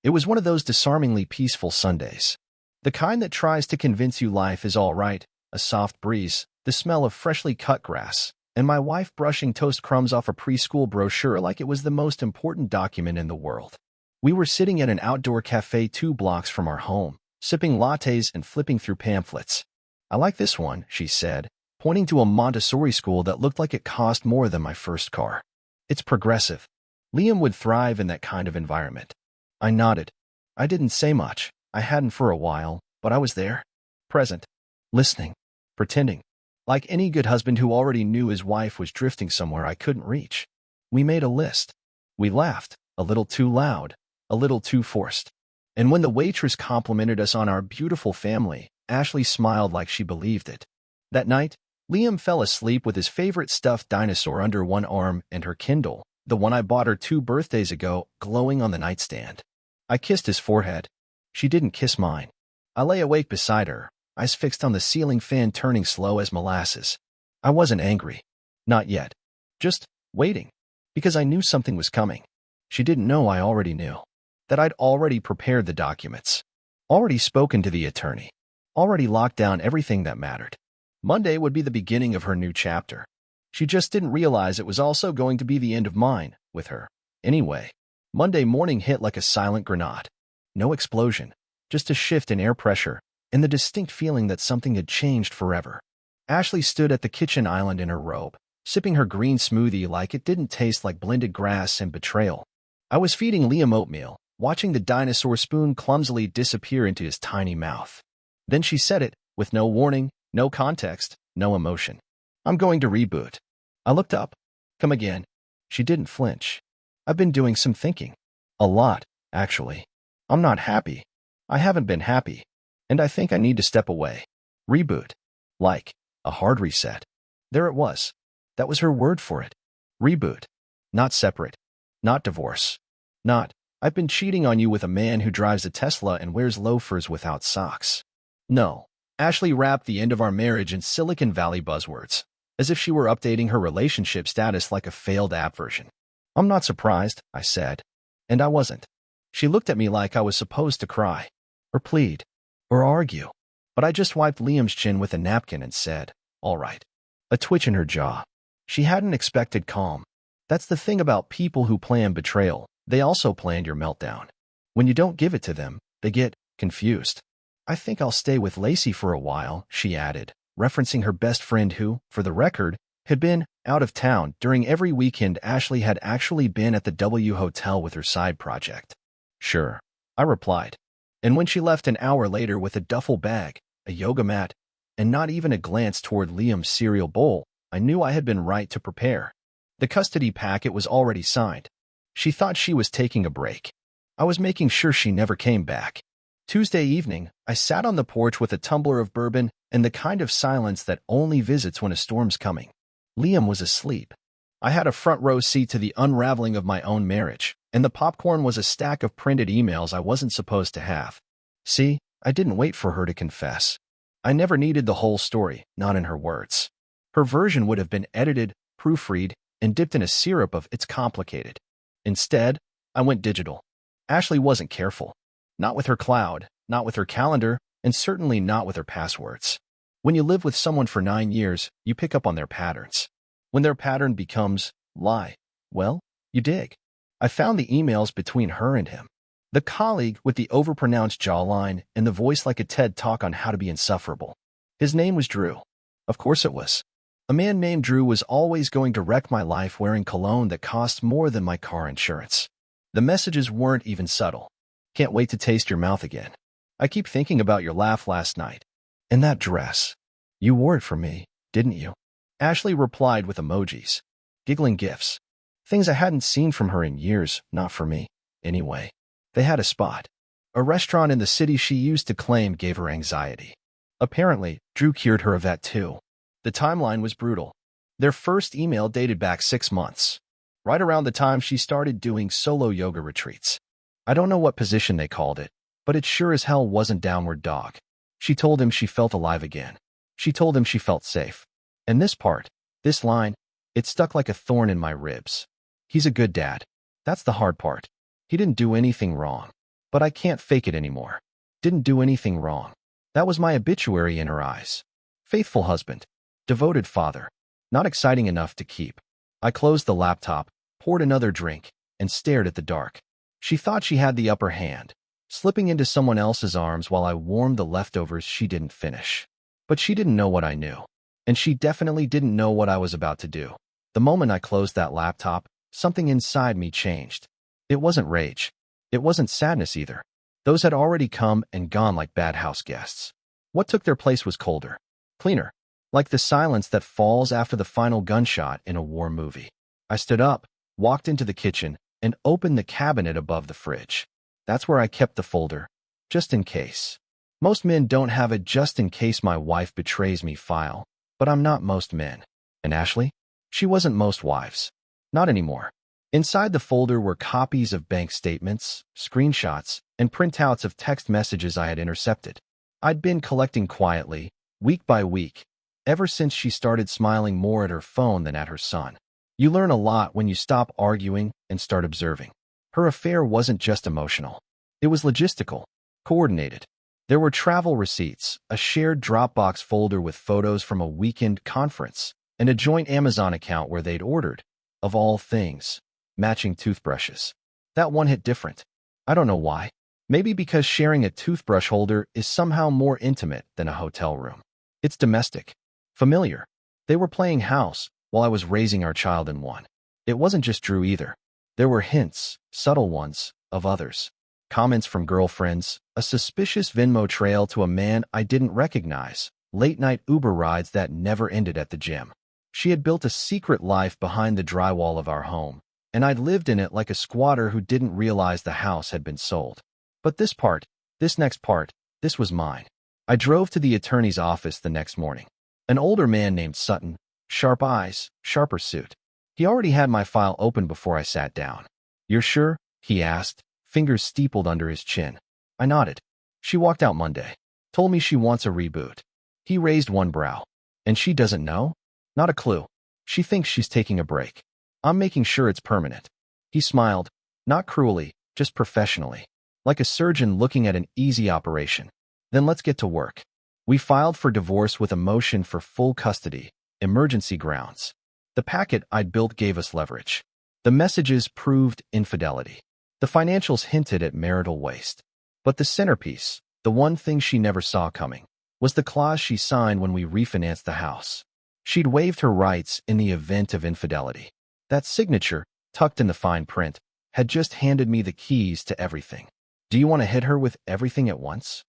It was one of those disarmingly peaceful Sundays. The kind that tries to convince you life is all right, a soft breeze, the smell of freshly cut grass, and my wife brushing toast crumbs off a preschool brochure like it was the most important document in the world. We were sitting at an outdoor cafe 2 blocks from our home, sipping lattes and flipping through pamphlets. "I like this one," she said, pointing to a Montessori school that looked like it cost more than my first car. "It's progressive. Liam would thrive in that kind of environment." I nodded. I didn't say much. I hadn't for a while, but I was there. Present. Listening. Pretending. Like any good husband who already knew his wife was drifting somewhere I couldn't reach. We made a list. We laughed, a little too loud, a little too forced. And when the waitress complimented us on our beautiful family, Ashley smiled like she believed it. That night, Liam fell asleep with his favorite stuffed dinosaur under one arm and her Kindle, the one I bought her 2 birthdays ago, glowing on the nightstand. I kissed his forehead. She didn't kiss mine. I lay awake beside her, eyes fixed on the ceiling fan turning slow as molasses. I wasn't angry. Not yet. Just waiting. Because I knew something was coming. She didn't know I already knew. That I'd already prepared the documents. Already spoken to the attorney. Already locked down everything that mattered. Monday would be the beginning of her new chapter. She just didn't realize it was also going to be the end of mine, with her. Anyway, Monday morning hit like a silent grenade. No explosion, just a shift in air pressure, and the distinct feeling that something had changed forever. Ashley stood at the kitchen island in her robe, sipping her green smoothie like it didn't taste like blended grass and betrayal. I was feeding Liam oatmeal, watching the dinosaur spoon clumsily disappear into his tiny mouth. Then she said it, with no warning, no context, no emotion. "I'm going to reboot." I looked up. "Come again." She didn't flinch. "I've been doing some thinking. A lot, actually. I'm not happy. I haven't been happy. And I think I need to step away. Reboot. Like a hard reset." There it was. That was her word for it. Reboot. Not separate. Not divorce. Not, "I've been cheating on you with a man who drives a Tesla and wears loafers without socks." No. Ashley wrapped the end of our marriage in Silicon Valley buzzwords, as if she were updating her relationship status like a failed app version. "I'm not surprised," I said. And I wasn't. She looked at me like I was supposed to cry, or plead, or argue. But I just wiped Liam's chin with a napkin and said, "All right." A twitch in her jaw. She hadn't expected calm. That's the thing about people who plan betrayal. They also planned your meltdown. When you don't give it to them, they get confused. "I think I'll stay with Lacey for a while," she added, referencing her best friend who, for the record, had been out of town during every weekend Ashley had actually been at the W Hotel with her side project. "Sure," I replied. And when she left an hour later with a duffel bag, a yoga mat, and not even a glance toward Liam's cereal bowl, I knew I had been right to prepare. The custody packet was already signed. She thought she was taking a break. I was making sure she never came back. Tuesday evening, I sat on the porch with a tumbler of bourbon and the kind of silence that only visits when a storm's coming. Liam was asleep. I had a front row seat to the unraveling of my own marriage, and the popcorn was a stack of printed emails I wasn't supposed to have. See, I didn't wait for her to confess. I never needed the whole story, not in her words. Her version would have been edited, proofread, and dipped in a syrup of "it's complicated." Instead, I went digital. Ashley wasn't careful. Not with her cloud, not with her calendar, and certainly not with her passwords. When you live with someone for 9 years, you pick up on their patterns. When their pattern becomes lie, well, you dig. I found the emails between her and him. The colleague with the overpronounced jawline and the voice like a TED Talk on how to be insufferable. His name was Drew. Of course it was. A man named Drew was always going to wreck my life wearing cologne that cost more than my car insurance. The messages weren't even subtle. "Can't wait to taste your mouth again. I keep thinking about your laugh last night. And that dress. You wore it for me, didn't you?" Ashley replied with emojis. Giggling gifs. Things I hadn't seen from her in years, not for me. Anyway, they had a spot. A restaurant in the city she used to claim gave her anxiety. Apparently, Drew cured her of that too. The timeline was brutal. Their first email dated back 6 months, right around the time she started doing solo yoga retreats. I don't know what position they called it, but it sure as hell wasn't downward dog. She told him she felt alive again. She told him she felt safe. And this part, this line, it stuck like a thorn in my ribs. He's a good dad. That's the hard part. He didn't do anything wrong. but I can't fake it anymore. Didn't do anything wrong. That was my obituary in her eyes. Faithful husband. Devoted father. Not exciting enough to keep. I closed the laptop, poured another drink, and stared at the dark. She thought she had the upper hand, slipping into someone else's arms while I warmed the leftovers she didn't finish. But she didn't know what I knew. And she definitely didn't know what I was about to do. The moment I closed that laptop, something inside me changed. It wasn't rage. It wasn't sadness either. Those had already come and gone like bad house guests. What took their place was colder, cleaner, like the silence that falls after the final gunshot in a war movie. I stood up, walked into the kitchen, and opened the cabinet above the fridge. That's where I kept the folder, just in case. Most men don't have a just in case my wife betrays me file, but I'm not most men. And Ashley? She wasn't most wives. Not anymore. Inside the folder were copies of bank statements, screenshots, and printouts of text messages I had intercepted. I'd been collecting quietly, week by week, ever since she started smiling more at her phone than at her son. You learn a lot when you stop arguing and start observing. Her affair wasn't just emotional. It was logistical, coordinated. There were travel receipts, a shared Dropbox folder with photos from a weekend conference, and a joint Amazon account where they'd ordered, of all things, matching toothbrushes. That one hit different. I don't know why. Maybe because sharing a toothbrush holder is somehow more intimate than a hotel room. It's domestic, familiar. They were playing house while I was raising our child in one. It wasn't just Drew either. There were hints, subtle ones, of others. Comments from girlfriends, a suspicious Venmo trail to a man I didn't recognize, late-night Uber rides that never ended at the gym. She had built a secret life behind the drywall of our home, and I'd lived in it like a squatter who didn't realize the house had been sold. But this next part, this was mine. I drove to the attorney's office the next morning. An older man named Sutton, sharp eyes, sharper suit. He already had my file open before I sat down. "You're sure?" he asked, fingers steepled under his chin. I nodded. "She walked out Monday. Told me she wants a reboot." He raised one brow. "And she doesn't know?" "Not a clue. She thinks she's taking a break. I'm making sure it's permanent." He smiled, not cruelly, just professionally, like a surgeon looking at an easy operation. "Then let's get to work." We filed for divorce with a motion for full custody, emergency grounds. The packet I'd built gave us leverage. The messages proved infidelity. The financials hinted at marital waste. But the centerpiece, the one thing she never saw coming, was the clause she signed when we refinanced the house. She'd waived her rights in the event of infidelity. That signature, tucked in the fine print, had just handed me the keys to everything. "Do you want to hit her with everything at once?"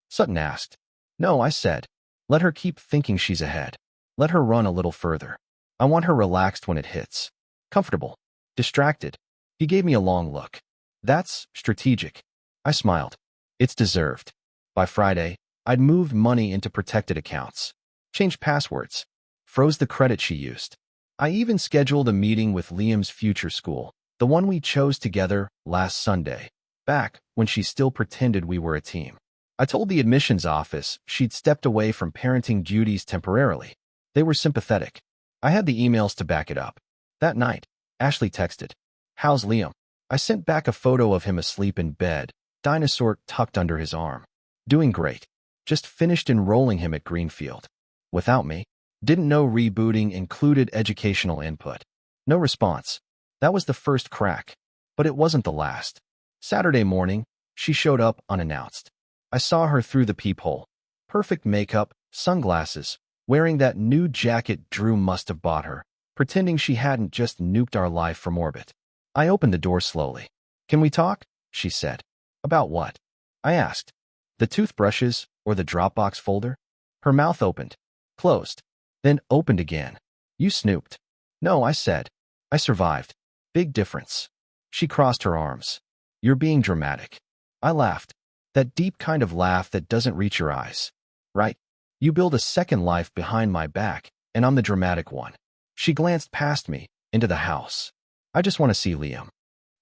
Sutton asked. "No," I said. "Let her keep thinking she's ahead. Let her run a little further. I want her relaxed when it hits. Comfortable. Distracted." He gave me a long look. "That's strategic." I smiled. "It's deserved." By Friday, I'd moved money into protected accounts, changed passwords, froze the credit she used. I even scheduled a meeting with Liam's future school, the one we chose together last Sunday, back when she still pretended we were a team. I told the admissions office she'd stepped away from parenting duties temporarily. They were sympathetic. I had the emails to back it up. That night, Ashley texted, "How's Liam?" I sent back a photo of him asleep in bed, dinosaur tucked under his arm. "Doing great. Just finished enrolling him at Greenfield. Without me. Didn't know rebooting included educational input." No response. That was the first crack. But it wasn't the last. Saturday morning, she showed up unannounced. I saw her through the peephole. Perfect makeup, sunglasses, wearing that new jacket Drew must have bought her, pretending she hadn't just nuked our life from orbit. I opened the door slowly. "Can we talk?" she said. "About what?" I asked. "The toothbrushes or the Dropbox folder?" Her mouth opened, closed, then opened again. "You snooped." "No," I said. "I survived. Big difference." She crossed her arms. "You're being dramatic." I laughed. That deep kind of laugh that doesn't reach your eyes. "Right? You build a second life behind my back, and I'm the dramatic one." She glanced past me, into the house. "I just want to see Liam."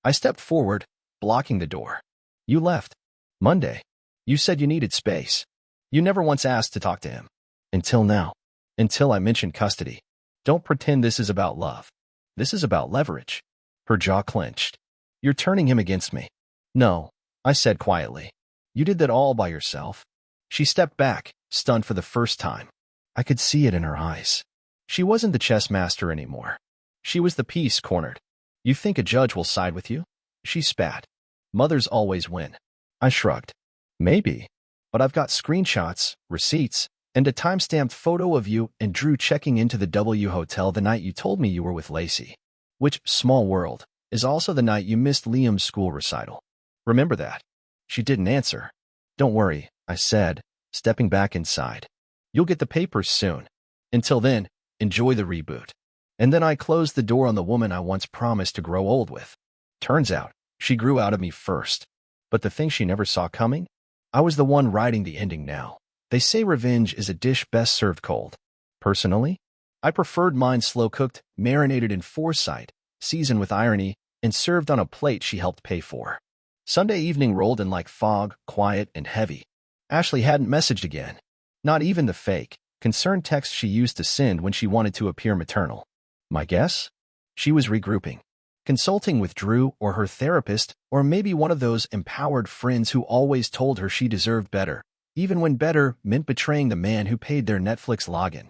I stepped forward, blocking the door. "You left Monday. You said you needed space. You never once asked to talk to him. Until now. Until I mentioned custody. Don't pretend this is about love. This is about leverage." Her jaw clenched. "You're turning him against me." "No, I said quietly. You did that all by yourself? She stepped back, stunned for the first time. I could see it in her eyes. She wasn't the chess master anymore. She was the piece cornered. You think a judge will side with you? She spat. Mothers always win. I shrugged. Maybe. But I've got screenshots, receipts, and a time-stamped photo of you and Drew checking into the W Hotel the night you told me you were with Lacey. Which, small world, is also the night you missed Liam's school recital. Remember that? She didn't answer. Don't worry, I said, stepping back inside. You'll get the papers soon. Until then, enjoy the reboot. And then I closed the door on the woman I once promised to grow old with. Turns out, she grew out of me first. But the thing she never saw coming? I was the one writing the ending now. They say revenge is a dish best served cold. Personally, I preferred mine slow-cooked, marinated in foresight, seasoned with irony, and served on a plate she helped pay for. Sunday evening rolled in like fog, quiet and heavy. Ashley hadn't messaged again. Not even the fake, concerned text she used to send when she wanted to appear maternal. My guess? She was regrouping. Consulting with Drew or her therapist, or maybe one of those empowered friends who always told her she deserved better, even when better meant betraying the man who paid their Netflix login.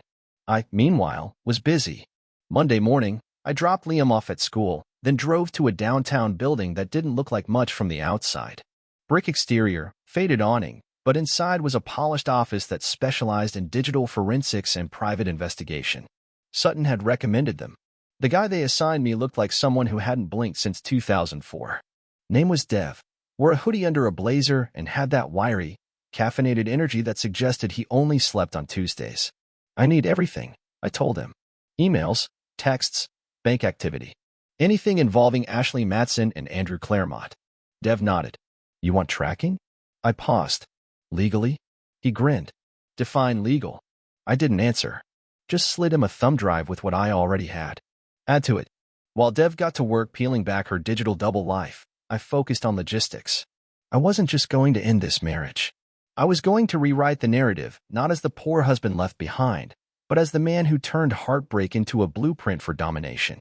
I, meanwhile, was busy. Monday morning, I dropped Liam off at school, then drove to a downtown building that didn't look like much from the outside. Brick exterior, faded awning, but inside was a polished office that specialized in digital forensics and private investigation. Sutton had recommended them. The guy they assigned me looked like someone who hadn't blinked since 2004. Name was Dev, wore a hoodie under a blazer and had that wiry, caffeinated energy that suggested he only slept on Tuesdays. I need everything, I told him. Emails, texts, bank activity. Anything involving Ashley Matson and Andrew Claremont. Dev nodded. You want tracking? I paused. Legally? He grinned. Define legal. I didn't answer. Just slid him a thumb drive with what I already had. Add to it. While Dev got to work peeling back her digital double life, I focused on logistics. I wasn't just going to end this marriage. I was going to rewrite the narrative, not as the poor husband left behind, but as the man who turned heartbreak into a blueprint for domination.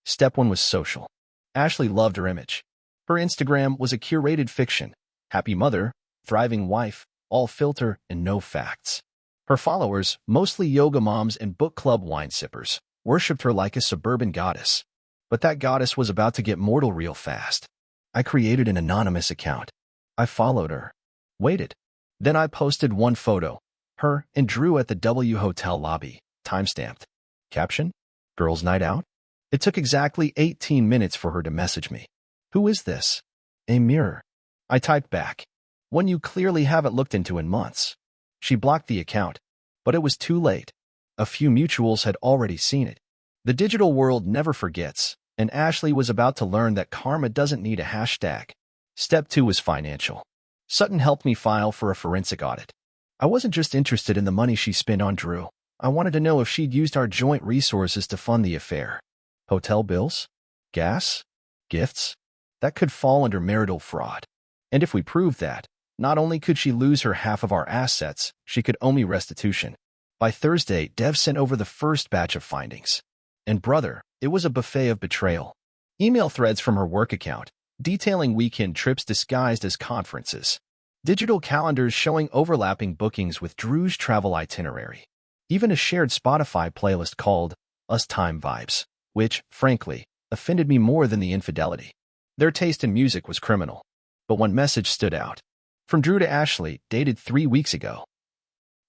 Step 1 was social. Ashley loved her image. Her Instagram was a curated fiction. Happy mother, thriving wife, all filter and no facts. Her followers, mostly yoga moms and book club wine sippers, worshipped her like a suburban goddess. But that goddess was about to get mortal real fast. I created an anonymous account. I followed her. Waited. Then I posted one photo. Her and Drew at the W Hotel lobby, timestamped. Caption? Girls' night out? It took exactly 18 minutes for her to message me. Who is this? A mirror. I typed back. One you clearly haven't looked into in months. She blocked the account. But it was too late. A few mutuals had already seen it. The digital world never forgets, and Ashley was about to learn that karma doesn't need a hashtag. Step 2 was financial. Sutton helped me file for a forensic audit. I wasn't just interested in the money she spent on Drew. I wanted to know if she'd used our joint resources to fund the affair. Hotel bills? Gas? Gifts? That could fall under marital fraud. And if we proved that, not only could she lose her half of our assets, she could owe me restitution. By Thursday, Dev sent over the first batch of findings. And brother, it was a buffet of betrayal. Email threads from her work account, detailing weekend trips disguised as conferences. Digital calendars showing overlapping bookings with Drew's travel itinerary. Even a shared Spotify playlist called Us Time Vibes, which, frankly, offended me more than the infidelity. Their taste in music was criminal. But one message stood out. From Drew to Ashley, dated 3 weeks ago.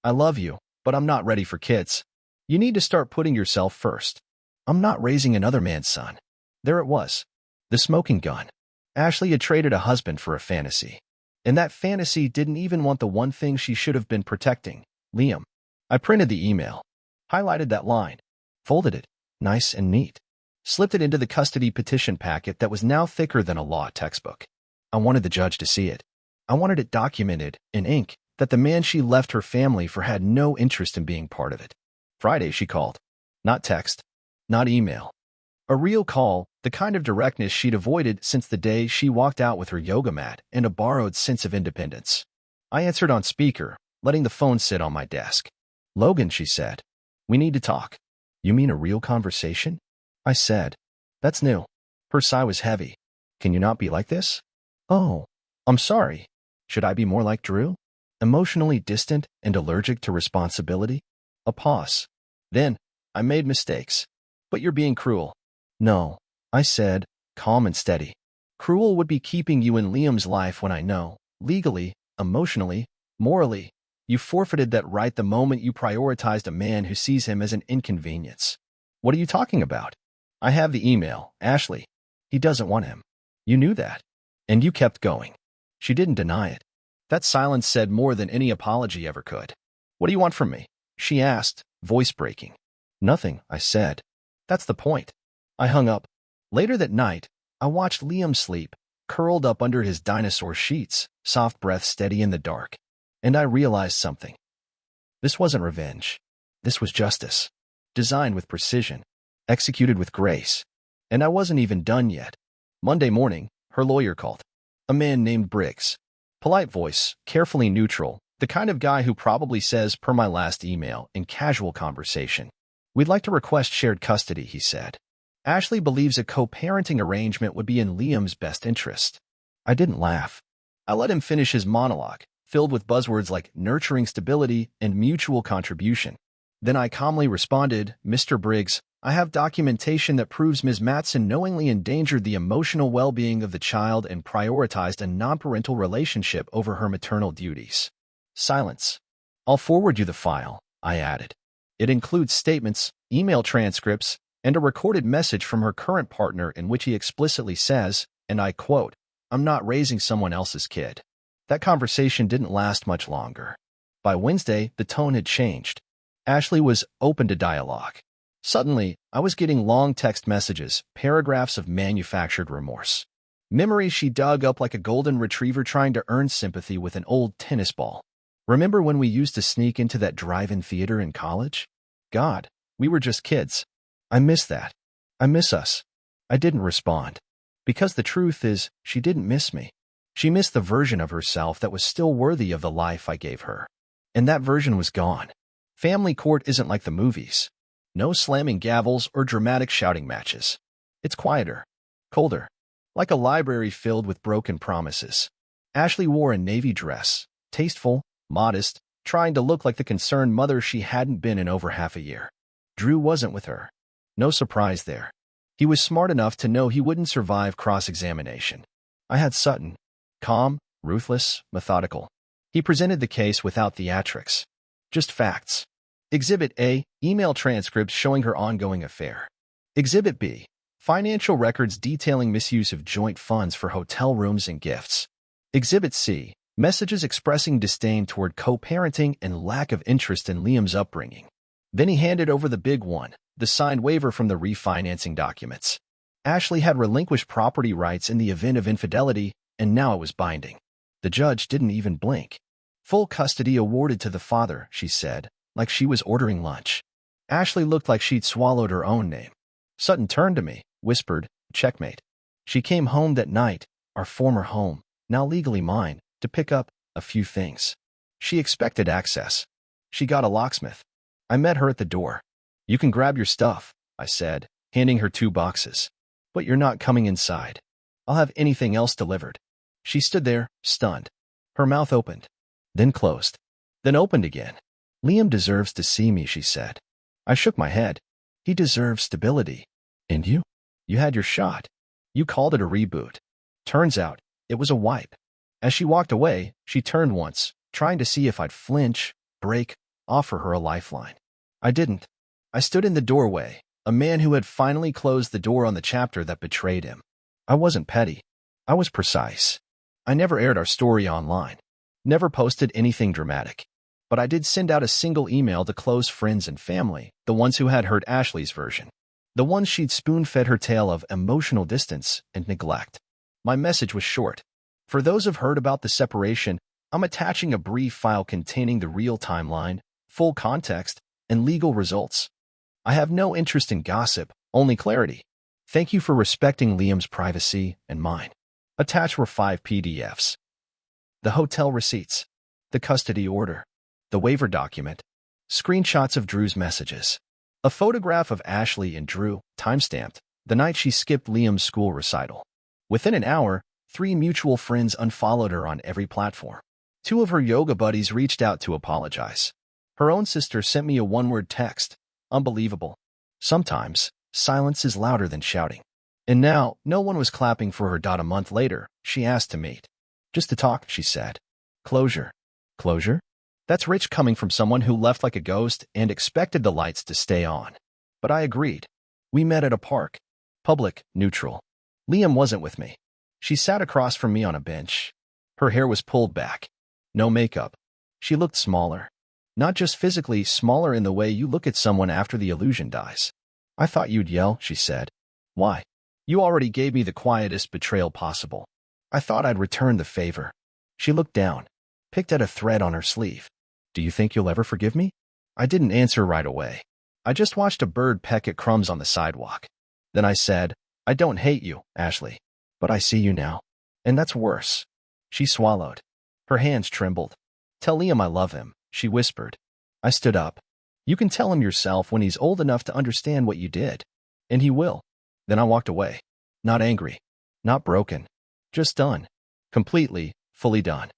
I love you, but I'm not ready for kids. You need to start putting yourself first. I'm not raising another man's son. There it was. The smoking gun. Ashley had traded a husband for a fantasy. And that fantasy didn't even want the one thing she should have been protecting, Liam. I printed the email, highlighted that line, folded it, nice and neat, slipped it into the custody petition packet that was now thicker than a law textbook. I wanted the judge to see it. I wanted it documented, in ink, that the man she left her family for had no interest in being part of it. Friday, she called. Not text. Not email. A real call, the kind of directness she'd avoided since the day she walked out with her yoga mat and a borrowed sense of independence. I answered on speaker, letting the phone sit on my desk. Logan, she said. We need to talk. You mean a real conversation? I said. That's new. Her sigh was heavy. Can you not be like this? Oh. I'm sorry. Should I be more like Drew? Emotionally distant and allergic to responsibility? A pause. Then, I made mistakes. But you're being cruel. No, I said, calm and steady. Cruel would be keeping you in Liam's life when I know, legally, emotionally, morally, you forfeited that right the moment you prioritized a man who sees him as an inconvenience. What are you talking about? I have the email, Ashley. He doesn't want him. You knew that. And you kept going. She didn't deny it. That silence said more than any apology ever could. What do you want from me? She asked, voice breaking. Nothing, I said. That's the point. I hung up. Later that night, I watched Liam sleep, curled up under his dinosaur sheets, soft breath steady in the dark. And I realized something. This wasn't revenge. This was justice. Designed with precision. Executed with grace. And I wasn't even done yet. Monday morning, her lawyer called. A man named Briggs. Polite voice, carefully neutral, the kind of guy who probably says, per my last email, in casual conversation. We'd like to request shared custody, he said. Ashley believes a co-parenting arrangement would be in Liam's best interest. I didn't laugh. I let him finish his monologue, filled with buzzwords like nurturing stability and mutual contribution. Then I calmly responded, Mr. Briggs, I have documentation that proves Ms. Matson knowingly endangered the emotional well-being of the child and prioritized a non-parental relationship over her maternal duties. Silence. I'll forward you the file, I added. It includes statements, email transcripts, and a recorded message from her current partner in which he explicitly says, and I quote, I'm not raising someone else's kid. That conversation didn't last much longer. By Wednesday, the tone had changed. Ashley was open to dialogue. Suddenly, I was getting long text messages, paragraphs of manufactured remorse. Memories she dug up like a golden retriever trying to earn sympathy with an old tennis ball. Remember when we used to sneak into that drive-in theater in college? God, we were just kids. I miss that. I miss us. I didn't respond. Because the truth is, she didn't miss me. She missed the version of herself that was still worthy of the life I gave her. And that version was gone. Family court isn't like the movies. No slamming gavels or dramatic shouting matches. It's quieter, colder, like a library filled with broken promises. Ashley wore a navy dress, tasteful, modest, trying to look like the concerned mother she hadn't been in over half a year. Drew wasn't with her. No surprise there. He was smart enough to know he wouldn't survive cross-examination. I had Sutton. Calm, ruthless, methodical. He presented the case without theatrics. Just facts. Exhibit A, email transcripts showing her ongoing affair. Exhibit B, financial records detailing misuse of joint funds for hotel rooms and gifts. Exhibit C, messages expressing disdain toward co-parenting and lack of interest in Liam's upbringing. Then he handed over the big one, the signed waiver from the refinancing documents. Ashley had relinquished property rights in the event of infidelity, and now it was binding. The judge didn't even blink. Full custody awarded to the father, she said, like she was ordering lunch. Ashley looked like she'd swallowed her own name. Sutton turned to me, whispered, checkmate. She came home that night, our former home, now legally mine, to pick up a few things. She expected access. She got a locksmith. I met her at the door. You can grab your stuff, I said, handing her 2 boxes. But you're not coming inside. I'll have anything else delivered. She stood there, stunned. Her mouth opened, then closed, then opened again. Liam deserves to see me, she said. I shook my head. He deserves stability. And you? You had your shot. You called it a reboot. Turns out, it was a wipe. As she walked away, she turned once, trying to see if I'd flinch, break, offer her a lifeline. I didn't. I stood in the doorway, a man who had finally closed the door on the chapter that betrayed him. I wasn't petty. I was precise. I never aired our story online. Never posted anything dramatic. But I did send out a single email to close friends and family, the ones who had heard Ashley's version. The ones she'd spoon-fed her tale of emotional distance and neglect. My message was short. For those who've heard about the separation, I'm attaching a brief file containing the real timeline, full context, and legal results. I have no interest in gossip, only clarity. Thank you for respecting Liam's privacy and mine. Attached were 5 PDFs. The hotel receipts, the custody order, the waiver document, screenshots of Drew's messages, a photograph of Ashley and Drew, timestamped, the night she skipped Liam's school recital. Within an hour, 3 mutual friends unfollowed her on every platform. 2 of her yoga buddies reached out to apologize. Her own sister sent me a one-word text. Unbelievable. Sometimes, silence is louder than shouting. And now, no one was clapping for her. A month later, she asked to meet. Just to talk, she said. Closure. Closure? That's rich coming from someone who left like a ghost and expected the lights to stay on. But I agreed. We met at a park. Public, neutral. Liam wasn't with me. She sat across from me on a bench. Her hair was pulled back. No makeup. She looked smaller. Not just physically, smaller in the way you look at someone after the illusion dies. I thought you'd yell, she said. Why? You already gave me the quietest betrayal possible. I thought I'd return the favor. She looked down, picked at a thread on her sleeve. Do you think you'll ever forgive me? I didn't answer right away. I just watched a bird peck at crumbs on the sidewalk. Then I said, I don't hate you, Ashley. But I see you now. And that's worse. She swallowed. Her hands trembled. Tell Liam I love him, she whispered. I stood up. You can tell him yourself when he's old enough to understand what you did. And he will. Then I walked away. Not angry. Not broken. Just done. Completely, fully done.